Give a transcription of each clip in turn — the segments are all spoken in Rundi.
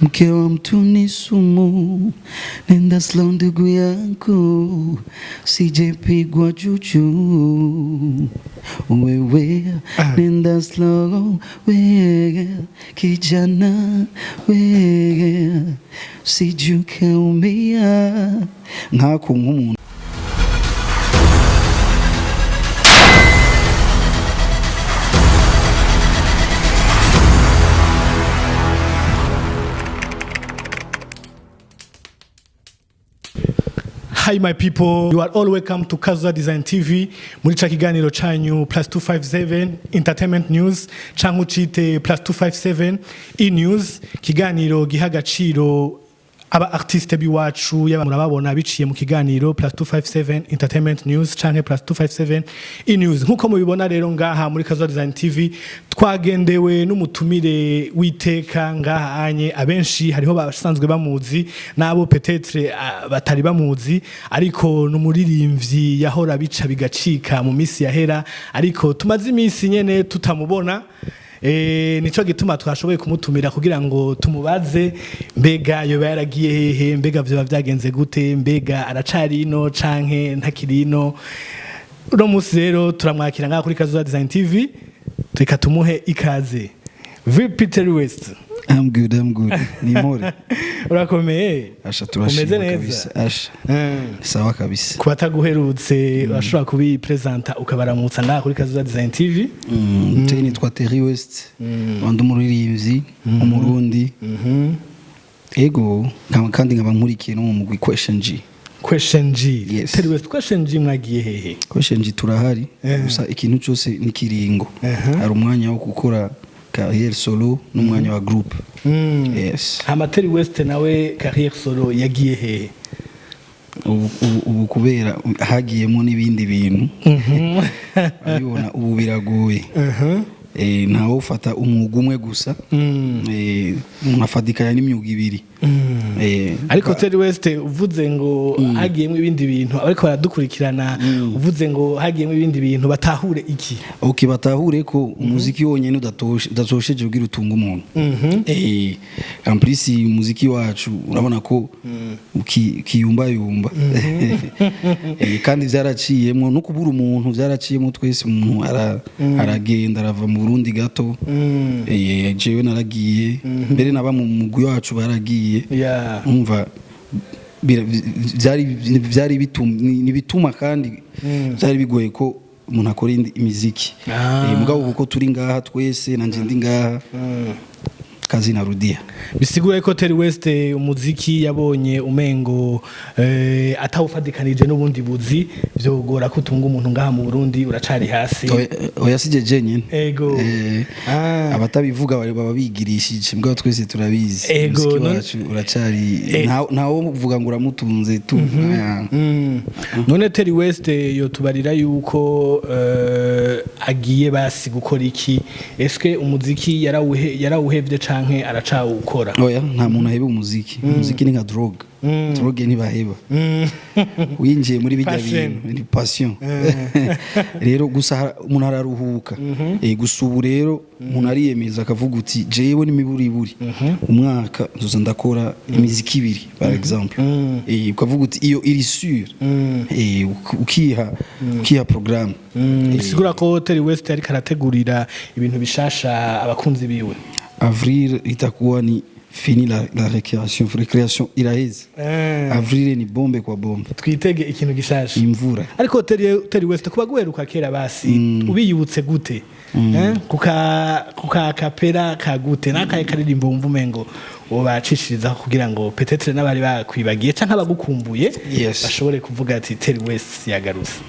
Mke wa mtu ni sumu, nenda slow ndugu yangu, sijepigwa juju. Wewe nenda slow, wewe kijana, wewe sijuke umia nkako nk'umuntu. Hi my people, you are all welcome to Kazuza Design TV. Muri cha kiganiro chanyu +257 Entertainment News canke ucite +257 E-News, kiganiro giha agaciro aba artiste biwacu yaba murababona biciye mu kiganiro +257 Entertainment News canke +257 E-News. Nkuko mubibona rero ngaha muri Kazuza Design TV twagendewe n'umutumire witeka ngaha anye, abenshi hariho basanzwe bamuzi nabo peut-être batari bamuzi, ariko n'umuririmbyi yahora bica bigacika mu misi yahera, ariko tumaze imisi nyene tutamubona. Nico gituma twashoboye kumutumira kugira ngo tumubaze mbega yoba yaragiye hehe, mbega vyo bavyagenze gute, mbega aracari ino canke ntakiri ino. Uno musi rero turamwakira ngaha kuri Kazuza Design TV, reka tumuhe ikaze. Vipi Terry West? I'm good. Ni more. Urakomeye? Asha turashima kabisa. Asha. Sawa kabisa. Kubataguherutse bashobora kubi presenter ukabaramutsa ngaha kuri Kazuza Design TV. Teni twa Terry West. Wandi umuririmbyi, umurundi. Ego, kandi nkaba nkurikiye no mu mugwi Question G. Question G. Yes. Terry West, Question G mwagiye hehe? Question G turahari. Gusa ikintu cyose ni kiringo. Hari umwanya wo gukora carrière solo n'umwanya wa group. Yes. Terry West nawe carrière solo yagiye hehe? Ubu kubera hagiyemo n'ibindi bintu. Abibona ubu biragoye. Ntawo ufata umwuga umwe gusa. Mwafadikanya n'imyuga ibiri. Ariko Terry West uvuze ngo hagiyemo ibindi bintu, ariko baradukurikirana uvuze ngo hagiyemo ibindi bintu, batahure iki? Okay, batahure ko umuziki wonyene udatosheje ugira utunga umuntu. En plus umuziki wacu urabona ko ukiyumba yumba. Kandi vyaraciyemo no kubura umuntu, vyaraciyemo twese, umuntu aragenda arava mu Burundi gato. Jewe naragiye mbere naba mu mugwi wacu baragiye. Umva byari bituma kandi byari bigoye ko umuntu akora imiziki. Mugabo uko turi ngaha twese nanje ndi ngaha kazi narudia. Bisigura ko Terry West umuziki yabonye umengo atawufadikanije n'ubundi buzi vyogora kutunga umuntu ngaha mu Burundi, uracari hasi. Oyasije jenyene. Ego. Abatabivuga bari baba bigirishije, mbwa twese turabizi. Umuziki wacu uracari ntawo uvuga ngo uramutunze tu. None Terry West yotubarira yuko agiye basi gukora iki? Eske umuziki yarawuhevye canke aracawukora? Oya, nta muntu aheba umuziki. Umuziki ni nka drogue. Drogue ntibaheba. Winjiye muri bijya bintu ni passion. Rero gusa umuntu araruhuka. Gusa ubu rero umuntu ariyemeza akavuga uti jewe ni miburiburi umwaka nzoza ndakora imiziki ibiri par exemple. Ukavuga uti iyo iri sur. Ukiha programme. Bisigura ko Terry West ari karategurira ibintu bishasha abakunzi biwe. Avril itakuwa ni fini la recreation iraheze. Avril ni bombe kwa bombe. Twitege ikintu gishasha. Imvura. Ariko Terry West kuba guheruka kera basi ubiyibutse gute? Kuka kapera kagute nakaye karirimbo mvumengo ubacishiriza kugira ngo peut-être n'abari bakwibagiye canke abagukumbuye bashobore kuvuga ati Terry West yagarutse.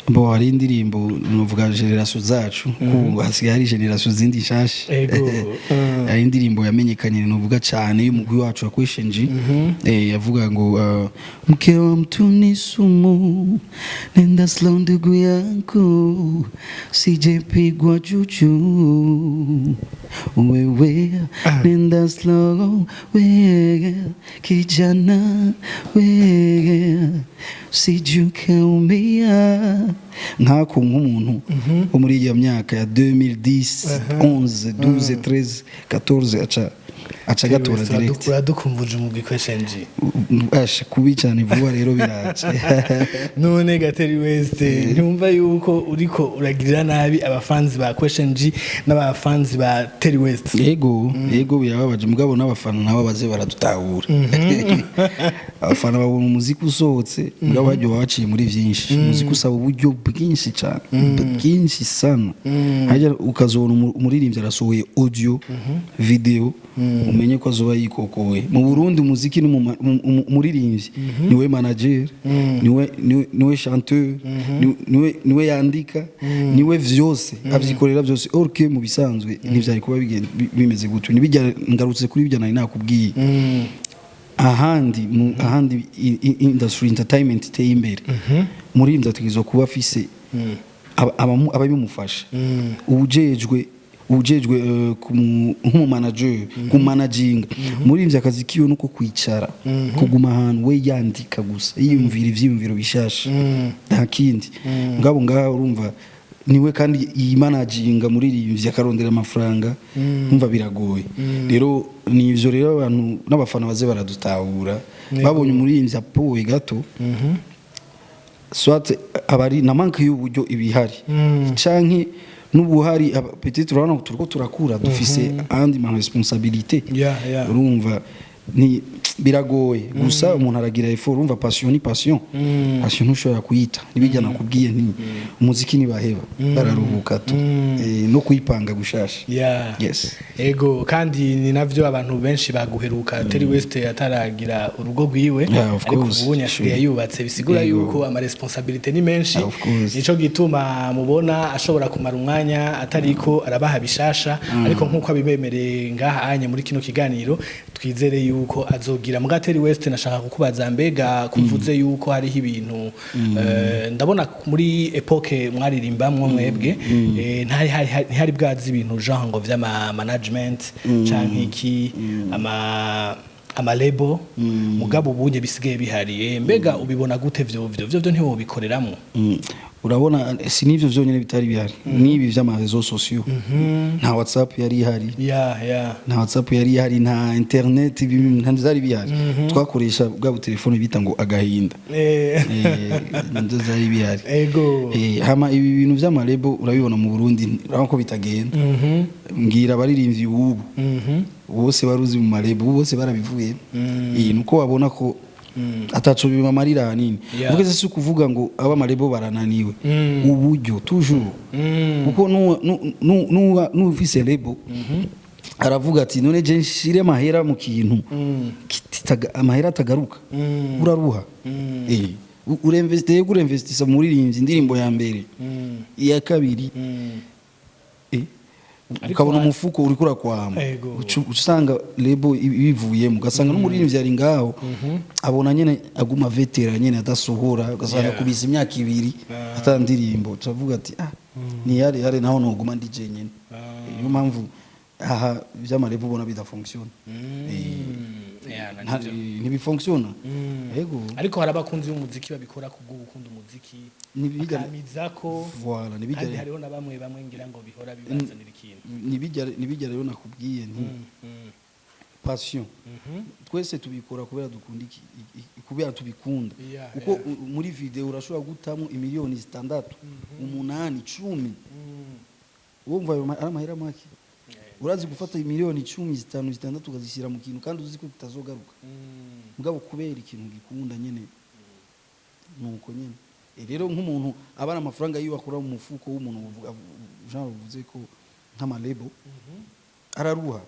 Bo hari indirimbo nuvuga generation zacu kuko hasigaye hari generation zindi shasha. Hari indirimbo yamenyekanye nuvuga cyane y'umugwi wacu wa Question G. Yavuga ngo mke wa mtu ni sumu, nenda slow ndugu yangu, sijepigwa juju. Wewe nenda slow, wewe kijana, wewe sijuke umia nkako nk'umuntu wo muri iyo myaka ya 2010 11 12 13 14 aca aca gatora direct uradukumbuje umugwi Question G ashe kubi cyane vuba rero biraje none Gateri West ntumva yuko uriko uragirira nabi abafanzi ba Question G n'abafanzi ba Terry West yego birababaje mugabo n'abafana nabo baze baradutahura abafana babona umuziki usohotse mugabo hajyo baciye muri byinshi umuziki usaba uburyo bwinshi cyane bwinshi sana hajya ukazobona umuririmbyi arasohoye audio video umenye ko azoba yikokowe mu Burundi umuziki n'umuririmbyi niwe manager niwe chanteur niwe yandika niwe vyose avyikorera byose orke mu bisanzwe ntivyari kuba bimeze gutyo nibijya ngarutse kuri bijya nari nakubwiye ahandi industry entertainment iteye imbere muri ndategezo kuba afise ababimufasha ujejwe nk'umu manager ku managing muri ivyo akazi kiyo nuko kwicara kuguma ahantu we yandika gusa yiyumvira ivyiyumviro bishasha nta kindi ngabo ngaho urumva niwe kandi yimanaginga muri ivyo akarondera amafaranga umva biragoye rero nivyo rero abantu n'abafana baze baradutahura babonye muri ivyo apoye gato soit abari na manque y'uburyo ibihari canke n'ubuhari peut-être urabona turiko turakura dufise andi ma responsabilité urumva ni biragoye gusa umuntu aragira effort urumva passion ntushobora kuyita nibijya nakubwiye nti umuziki nibaheba bararuhuka tu no kuyipanga gushasha yes ego kandi ni navyo abantu benshi baguheruka Terry West ataragira urugo rwiwe ariko ubunya asigaye yubatse bisigura yuko ama responsabilité ni menshi nico gituma mubona ashobora kumara umwanya atariko arabaha bishasha ariko nkuko abibemereye ngaha anye muri kino kiganiro twizere yuko azogira mu Terry West nashaka kukubaza mbega kuvuze yuko hari ibintu ndabona muri epoque mwaririmbamwe mwebwe ntihari bwazi ibintu genre ngo vy'ama management canke iki ama label mugabo ubunye bisigaye bihariye mbega ubibona gute vyo ntiwo bikoreramwo urabona si nivyo vyonyene bitari bihari nibi vy'ama réseaux sociaux nta WhatsApp yari ihari nta WhatsApp yari ihari nta internet nta zari bihari twakoresha bwa telefone bita ngo agahinda nzo zari bihari ego hama ibi bintu vy'amarebo urabibona mu Burundi urabona ko bitagenda ngira abaririmbyi ubu bose baruzi mu marebo bose barabivuye nuko wabona ko ataco bimamarira hanini uvugeze si kuvuga ngo aba marebo barananiwe uburyo toujours kuko n'ufise lebo aravuga ati none je nshire mahera mu kintu amahera atagaruka uraruha uremvestisa muri rimvyi indirimbo ya mbere iya kabiri ukabona umufuko uri kurakwama usanga lebo ibivuyemo ugasanga n'umuririmbyi ari ngaho abona nyene aguma vetera nyene adasohora ugasanga kubisa imyaka 2 atandirimbo turavuga ati ni yare naho no guma ndi je nyene niyo mpamvu aha vy'amarebo ubona bidafunctiona ntibifunctiona yego ariko hari abakunzi b'umuziki babikora kubwo gukunda umuziki nibigamizako voilà nibijya hariho na bamwe ngira ngo bihora bibazanira ikintu nibijya rero nakubwiye nti passion twese tubikora kubera dukunda kubera tubikunda uko muri video urashobora gutamo imiliyoni 6 8 10 wumva ari amahera make urazi gufata imiliyoni 10 5 6 ukazishyira mu kintu kandi uzi ko kitazogaruka mugabo kubera ikintu gikunda nyene nuko nyene rero nk'umuntu abana amafaranga yiwe akora mu mufuko w'umuntu genre uvuze ko nk'amalebo araruha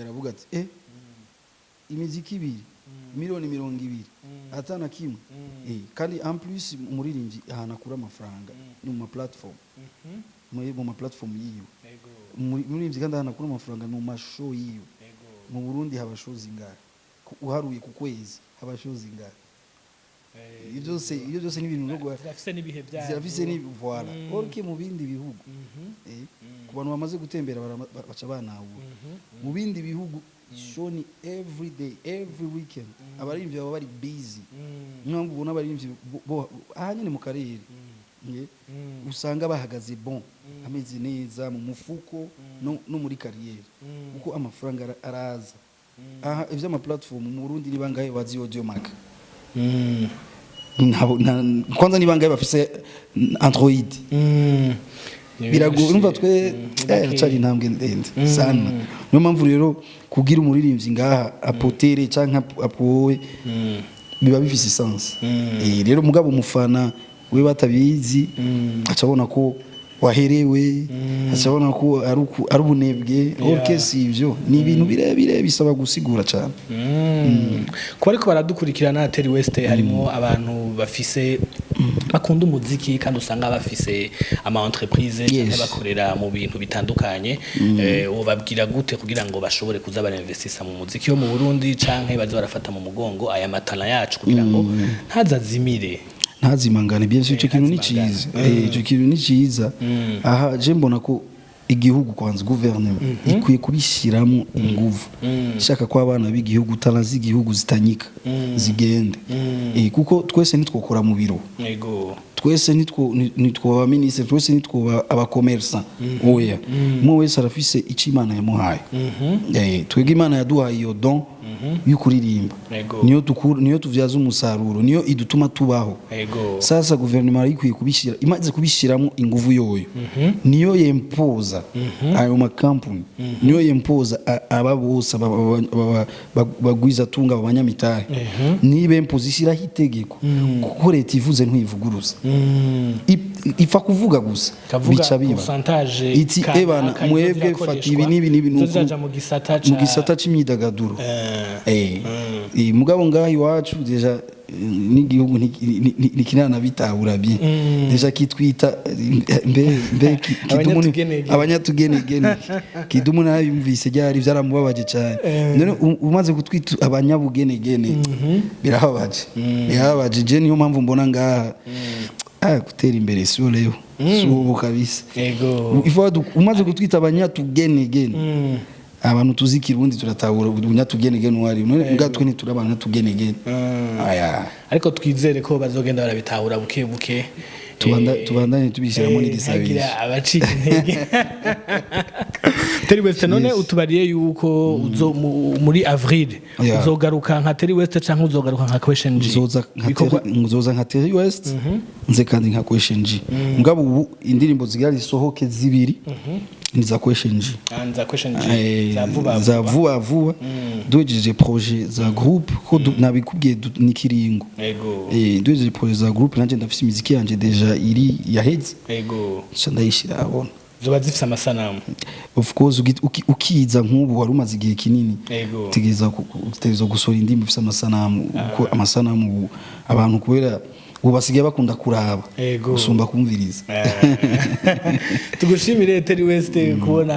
aravuga ati imiziki 2 miliyoni 200 atana kimwe kandi en plus umuririmbyi ahana kura amafaranga ni mu platform mu ma platform yiwe umuririmbyi kandi ahana kura amafaranga no mashow yiwe mu Burundi haba show zingahe uharuye ku kwezi haba show zingahe iyo byose ni ibintu no afise nibihe bya afise ni voilà orke mu bindi bihugu ku bantu bamaze gutembera baca banahura mu bindi bihugu shoni every day every weekend abaririmbyi baba bari busy nkamwe ubona abaririmbyi bo ahanyene mu karere usanga bahagaze bon ameze neza mu mufuko no muri kariyeri kuko amafaranga araza aha ivy'ama platform mu Burundi ni bangahe bazi audio mark kwanza ni bangahe bafise Android biragoye urumva twe cyari intambwe ndende sana niyo mpamvu rero kugira umuririmbyi ngaha apotere canke apowe biba bifise sense rero mugabo umufana we batabizi acabona ko waherewe acabona ko ari ubunebwe orkesi ivyo ni ibintu birebire bisaba gusigura cyane ko ariko baradukurikirana Terry West harimo abantu bafise bakunda umuziki kandi usanga bafise ama entreprise bakorera mu bintu bitandukanye ubabwira gute kugira ngo bashobore kuza barinvestisa mu muziki yo mu Burundi canke baze barafata mu mugongo aya matala yacu kugira ngo ntazazimire ntazimangane bien sûr cyo kintu ni ciza cyo kintu ni ciza aha je mbona ko igihugu kwanza gouvernement ikwiye kubishiramo inguvu shaka kwa abana b'igihugu talazi igihugu zitanyika zigende kuko twese nitwokora mu biro yego twese nitwo aba ministre twese nitwo aba commerçant oya mwe wese arafise icimana yamuhaye twege imana yaduhaye iyo don y'ukuririmba niyo tuvyaza umusaruro niyo idutuma tubaho sasa gouvernement ikwiye kubishira imaze kubishiramo inguvu yoyo niyo yempoza ayo makampuni niyo yempoza aba bose bagwiza tunga abanyamitahe nibe imposition itegeko kuko leta ivuze ntivuguruza ifa kuvuga gusa bica biba iti ebana mwebwe fati ibi nibi nuko mu gisata c'imyidagaduro mugabo ngaho iwacu deja n'igihugu nikinana bitahura bien deja kitwita mbe abanyatugenegene kidumu nayo yumvise ryari byaramubabaje cyane none umaze gutwita abanyabugenegene birahabaje je niyo mpamvu mbona ngaha gutera imbere sio leo subu kabisa yego ifo umaze gutwita abanyatugenegene abantu tuzikira ubundi turatahura ubunyatugenegene wari none ngatwe ni turabana tugenegene aya ariko twizere ko bazogenda barabitahura buke buke tubandanye tubishiramo n'igisabisho abacika intege Terry West none utubariye yuko uzo muri avril uzogaruka nka Terry West canke uzogaruka nka Question G uzoza nka Terry West nze kandi nka Question G ngabo ubu indirimbo zigari sohoke zibiri niza Question G anza Question G za vuba dujeje projet za groupe ko nabikubwiye nikiringo yego dujeje projet za groupe nanje ndafise imiziki yanje deja iri yaheze yego so ndayishira abona zoba zifise amasanamu of course ukiza nk'ubu wari umaze igihe kinini tegeza gusora indirimbo ifise amasanamu uko amasanamu abantu kubera ubu basigaye bakunda kuraba gusumba kumviriza tugushimire Terry West kubona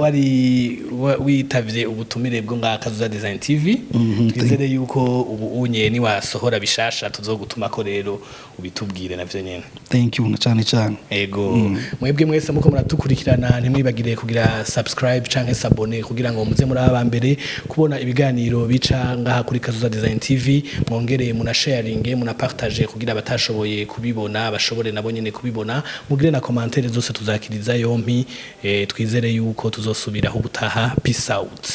wari witavye ubutumire bwo ngakazuza Design TV twizere yuko ubu unye ni wasohora bishasha tuzogutuma ko rero ubitubwire navyo nyene thank you cyane cyane mwebwe mwese muko muratukurikirana ntimwibagire kugira subscribe canke s'abonner kugira ngo muze muri aba mbere kubona ibiganiro bica ngaha kuri Kazuza Design TV mwongereye muna sharing muna partage kugira batashoboye kubibona bashobore nabo nyene kubibona mugire na commentaire zose tuzakiriza yompi twizere yuko tuzosubiraho ubutaha peace out